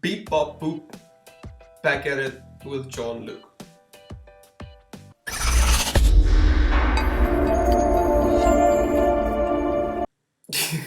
beep bop boop, back at it with John Luke.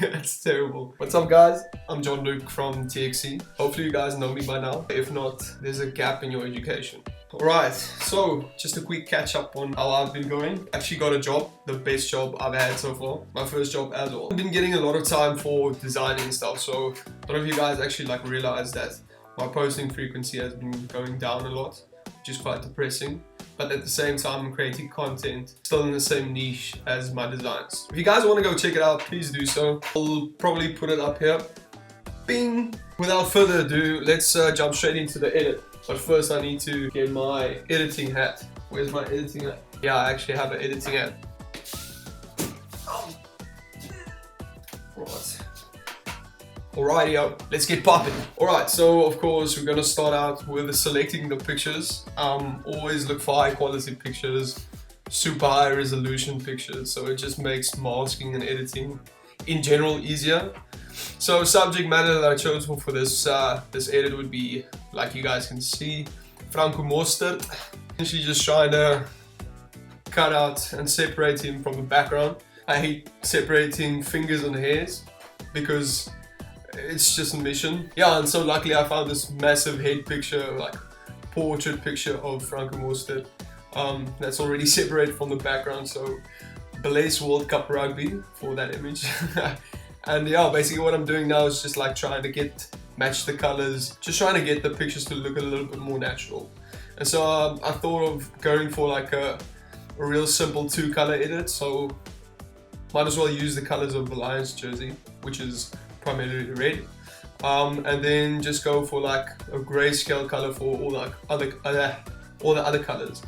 That's terrible. What's up guys? I'm John Luke from THO. Hopefully you guys know me by now. If not, there's a gap in your education. Alright, so just a quick catch up on how I've been going. Actually got a job, the best job I've had so far. My first job as well. I've been getting a lot of time for designing and stuff, so a lot of you guys actually like realize that my posting frequency has been going down a lot, which is quite depressing. But at the same time, I'm creating content still in the same niche as my designs. If you guys want to go check it out, please do so. I'll probably put it up here. Bing! Without further ado, let's jump straight into the edit. But first I need to get my editing hat. Where's my editing hat? Yeah, I actually have an editing hat. Alrighty, let's get popping. Alright, so of course we're gonna start out with selecting the pictures. Always look for high quality pictures, super high resolution pictures, so it just makes masking and editing in general easier. So subject matter that I chose for this this edit would be, like you guys can see, Franco Mostert. Essentially just trying to cut out and separate him from the background. I hate separating fingers and hairs because it's just a mission. Yeah, and so luckily I found this massive head picture, like portrait picture of Franco Mostert. That's already separated from the background, so Blaze World Cup Rugby for that image. And yeah, basically what I'm doing now is just like trying to match the colors, just trying to get the pictures to look a little bit more natural. And so I thought of going for like a real simple 2-color edit, so might as well use the colors of the Lions jersey, which is primarily red, and then just go for like a grayscale color for all the other colors.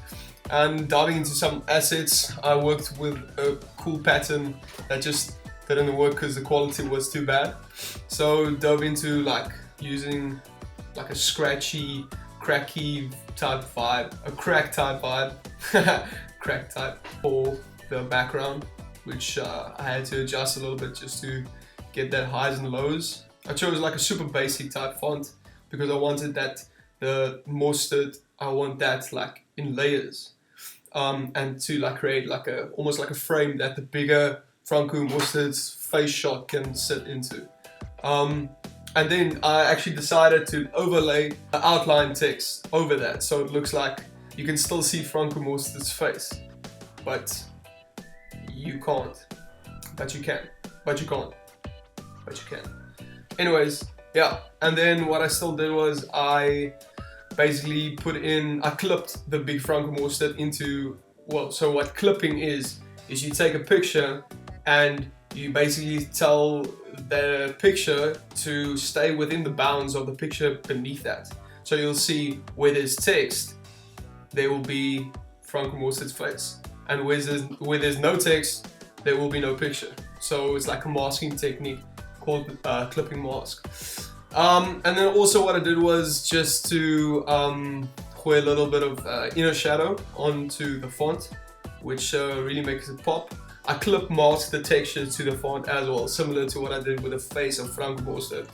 And diving into some assets, I worked with a cool pattern that just didn't work because the quality was too bad. So dove into like using like a scratchy, cracky type vibe, a crack type vibe, crack type for the background, which I had to adjust a little bit just to get that highs and lows. I chose like a super basic type font because I wanted that the Mostert, I want that like in layers, and to like create like almost like a frame that the bigger Franco Mostert's face shot can sit into. And then I actually decided to overlay the outline text over that, so it looks like you can still see Franco Mostert's face, but you can't. But you can. But you can't. But you can. Anyways, yeah. And then what I still did was I basically I clipped the big Franco Mostert into, well, so what clipping is you take a picture and you basically tell the picture to stay within the bounds of the picture beneath that. So you'll see where there's text, there will be Franco Mostert's face. And where there's no text, there will be no picture. So it's like a masking technique called clipping mask. And then also what I did was just to put a little bit of inner shadow onto the font, which really makes it pop. I clip masked the texture to the font as well, similar to what I did with the face of Franco Mostert.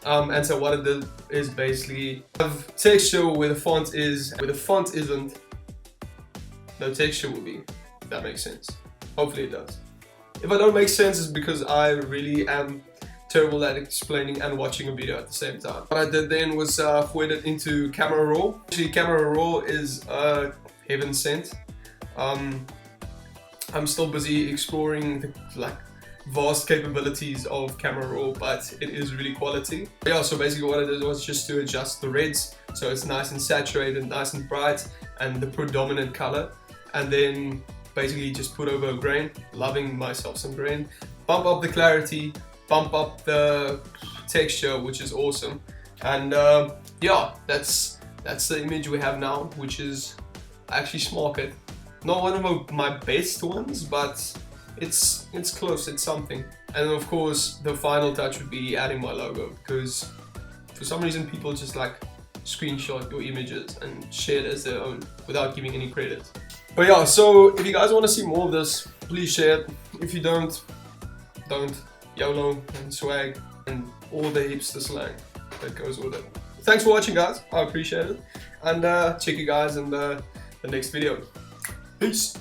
And so what I did is basically have texture where the font is, where the font isn't, no texture will be, if that makes sense. Hopefully it does. If I don't make sense, it's because I really am terrible at explaining and watching a video at the same time. What I did then was put it into Camera Raw. Actually, Camera Raw is heaven sent. I'm still busy exploring the vast capabilities of Camera Raw, but it is really quality. Yeah, so basically what I did was just to adjust the reds, so it's nice and saturated, nice and bright, and the predominant color. And then basically just put over a grain, loving myself some grain, bump up the clarity, bump up the texture, which is awesome. And yeah, that's the image we have now, which is actually Smarket. Not one of my best ones, but it's close, it's something. And of course the final touch would be adding my logo, because for some reason people just like screenshot your images and share it as their own without giving any credit. But yeah, so if you guys want to see more of this, please share it. If you don't, YOLO and swag and all the hipster slang that goes with it. thanks for watching, guys. I appreciate it. And check you guys in the next video. Peace.